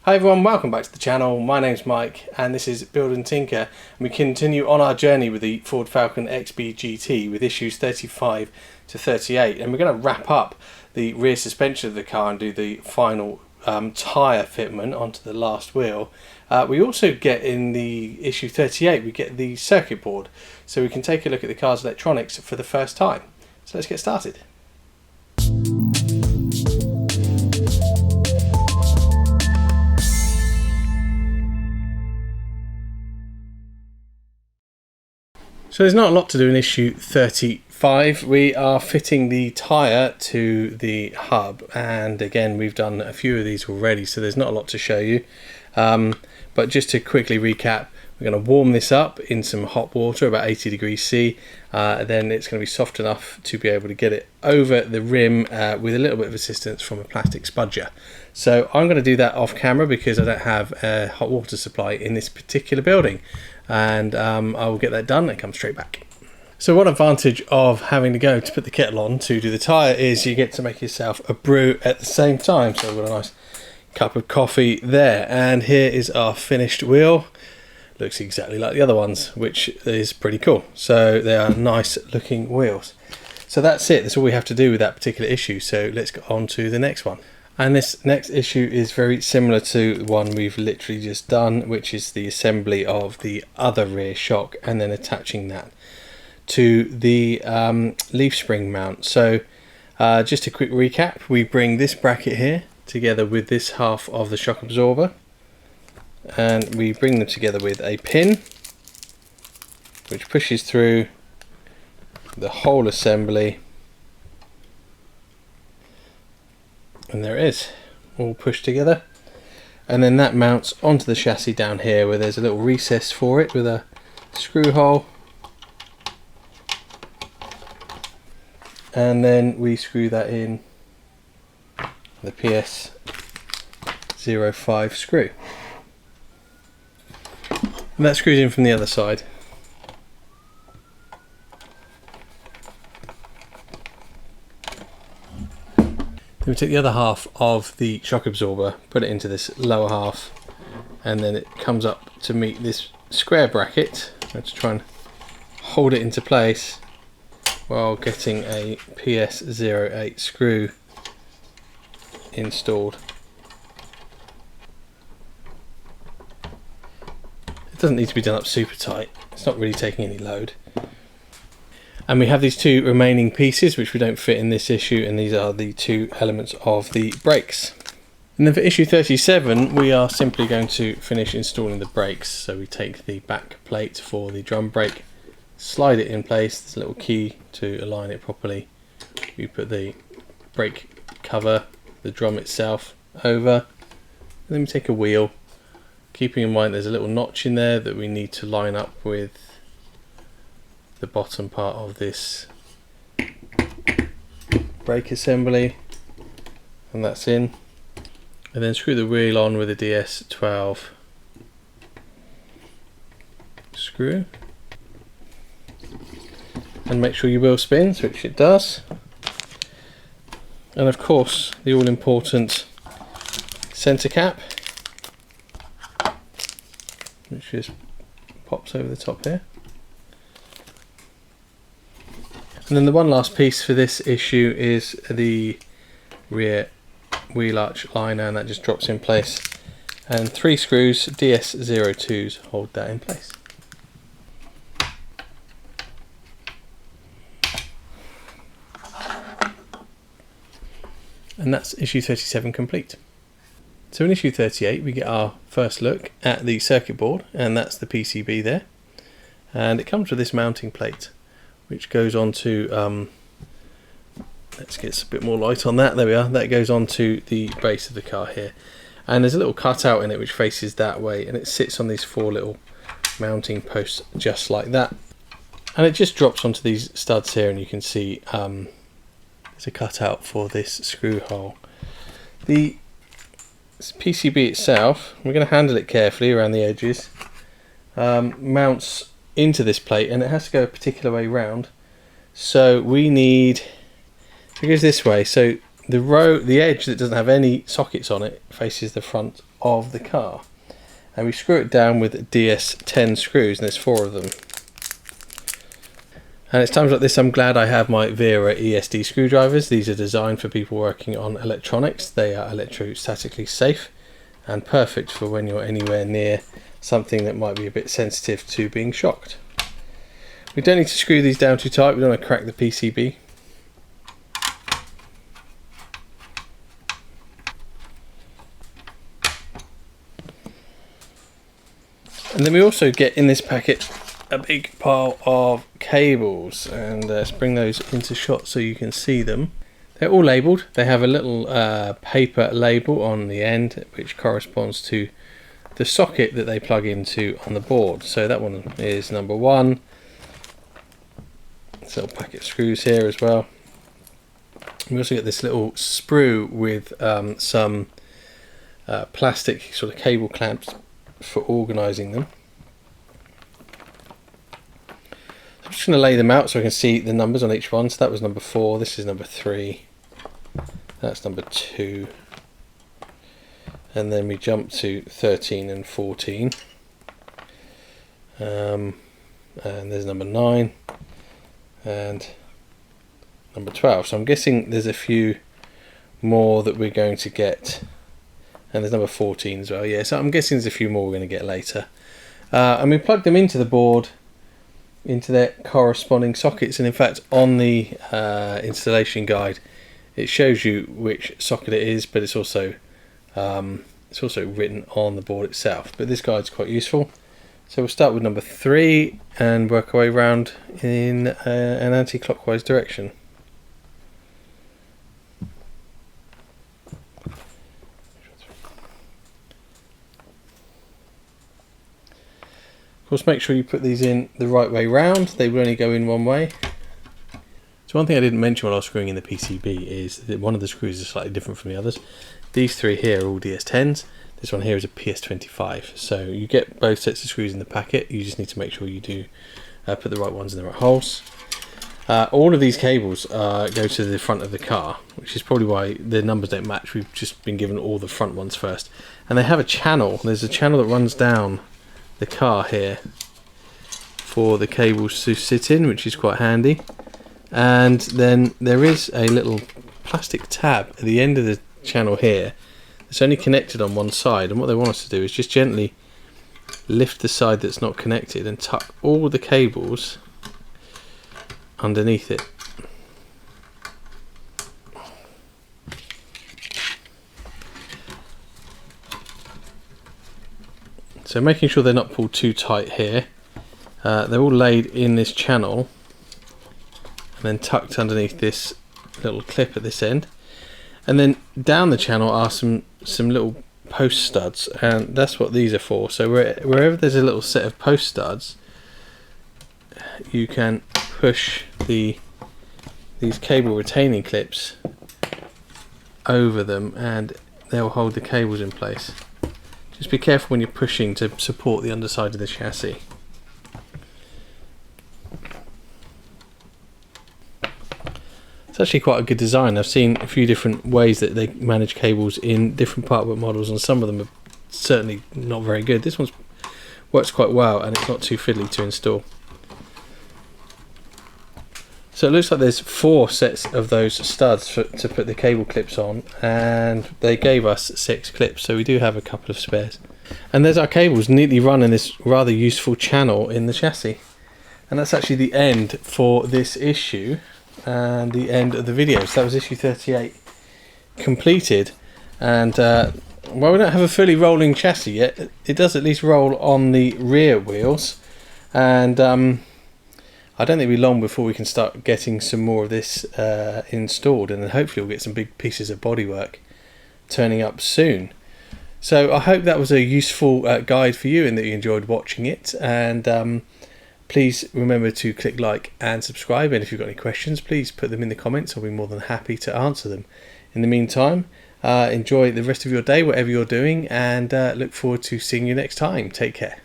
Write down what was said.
Hi everyone, welcome back to the channel. My name's Mike and this is Build and Tinker, and we continue on our journey with the Ford Falcon XB GT with issues 35 to 38, and we're going to wrap up the rear suspension of the car and do the final tyre fitment onto the last wheel. We also get in the issue 38, we get the circuit board, so we can take a look at the car's electronics for the first time. So let's get started. So there's not a lot to do in issue 35. We are fitting the tyre to the hub, and again we've done a few of these already, so there's not a lot to show you. But just to quickly recap, we're going to warm this up in some hot water, about 80 degrees C. Then it's going to be soft enough to be able to get it over the rim with a little bit of assistance from a plastic spudger. So I'm going to do that off camera because I don't have a hot water supply in this particular building. And I will get that done and come straight back. So one advantage of having to go to put the kettle on to do the tyre is you get to make yourself a brew at the same time. So I've got a nice cup of coffee there, and here is our finished wheel. Looks exactly like the other ones, which is pretty cool. So they are nice looking wheels. So that's it, that's all we have to do with that particular issue. So let's go on to the next one. And this next issue is very similar to the one we've literally just done, which is the assembly of the other rear shock and then attaching that to the leaf spring mount. So just a quick recap, we bring this bracket here together with this half of the shock absorber, and we bring them together with a pin which pushes through the whole assembly. And there it is, all pushed together, and then that mounts onto the chassis down here where there's a little recess for it with a screw hole, and then we screw that in the PS05 screw, and that screws in from the other side. Then we take the other half of the shock absorber, put it into this lower half, and then it comes up to meet this square bracket. Let's try and hold it into place while getting a PS08 screw installed. It doesn't need to be done up super tight, it's not really taking any load. And we have these two remaining pieces which we don't fit in this issue, and these are the two elements of the brakes. And then for issue 37 we are simply going to finish installing the brakes. So we take the back plate for the drum brake, slide it in place, there's a little key to align it properly. We put the brake cover, the drum itself, over, and then we take a wheel, keeping in mind there's a little notch in there that we need to line up with the bottom part of this brake assembly, and that's in. And then screw the wheel on with a DS12 screw, and make sure your wheel spins, which it does. And of course the all important centre cap, which just pops over the top here. And then the one last piece for this issue is the rear wheel arch liner, and that just drops in place, and 3 screws, DS02s, hold that in place. And that's issue 37 complete. So in issue 38 we get our first look at the circuit board, and that's the PCB there, and it comes with this mounting plate which goes on to, let's get a bit more light on that, there we are, that goes on to the base of the car here, and there's a little cutout in it which faces that way, and it sits on these 4 little mounting posts just like that, and it just drops onto these studs here, and you can see there's a cutout for this screw hole. The PCB itself, we're going to handle it carefully around the edges, mounts into this plate, and it has to go a particular way round. So we need, it goes this way, so the edge that doesn't have any sockets on it faces the front of the car. And we screw it down with DS10 screws, and there's 4 of them. And it's times like this I'm glad I have my Vera ESD screwdrivers. These are designed for people working on electronics. They are electrostatically safe and perfect for when you're anywhere near something that might be a bit sensitive to being shocked. We don't need to screw these down too tight, we don't want to crack the PCB. And then we also get in this packet a big pile of cables, and let's bring those into shot so you can see them. They're all labelled. They have a little paper label on the end which corresponds to the socket that they plug into on the board. So that one is number 1. This little packet of screws here as well. We also get this little sprue with some plastic sort of cable clamps for organising them. I'm just going to lay them out so I can see the numbers on each one. So that was number 4, this is number 3, that's number 2, and then we jump to 13 and 14, and there's number 9 and number 12. So I'm guessing there's a few more that we're going to get, and there's number 14 as well. Yeah, so I'm guessing there's a few more we're going to get later. And we plug them into the board, into their corresponding sockets, and in fact on the installation guide it shows you which socket it is, but it's also written on the board itself. But this guide's quite useful. So we'll start with number 3 and work our way around in an anti-clockwise direction. Of course, make sure you put these in the right way round. They will only go in one way. So one thing I didn't mention while I was screwing in the PCB is that one of the screws is slightly different from the others. These 3 here are all DS10s. This one here is a PS25. So you get both sets of screws in the packet. You just need to make sure you do put the right ones in the right holes. All of these cables go to the front of the car, which is probably why the numbers don't match. We've just been given all the front ones first. And they have a channel. There's a channel that runs down the car here for the cables to sit in, which is quite handy. And then there is a little plastic tab at the end of the channel here. It's only connected on one side, and what they want us to do is just gently lift the side that's not connected and tuck all the cables underneath it. So making sure they're not pulled too tight here. They're all laid in this channel and then tucked underneath this little clip at this end. And then down the channel are some little post studs, and that's what these are for. So wherever there's a little set of post studs, you can push these cable retaining clips over them and they'll hold the cables in place. Just be careful when you're pushing to support the underside of the chassis. It's actually quite a good design. I've seen a few different ways that they manage cables in different Partwork models, and some of them are certainly not very good. This one works quite well and it's not too fiddly to install. So it looks like there's 4 sets of those studs to put the cable clips on, and they gave us 6 clips, so we do have a couple of spares. And there's our cables neatly run in this rather useful channel in the chassis. And that's actually the end for this issue and the end of the video. So that was issue 38 completed, and while we don't have a fully rolling chassis yet, it does at least roll on the rear wheels, and I don't think it'll be long before we can start getting some more of this installed, and then hopefully we'll get some big pieces of bodywork turning up soon. So I hope that was a useful guide for you and that you enjoyed watching it, and please remember to click like and subscribe, and if you've got any questions please put them in the comments. I'll be more than happy to answer them. In the meantime, enjoy the rest of your day whatever you're doing, and look forward to seeing you next time. Take care.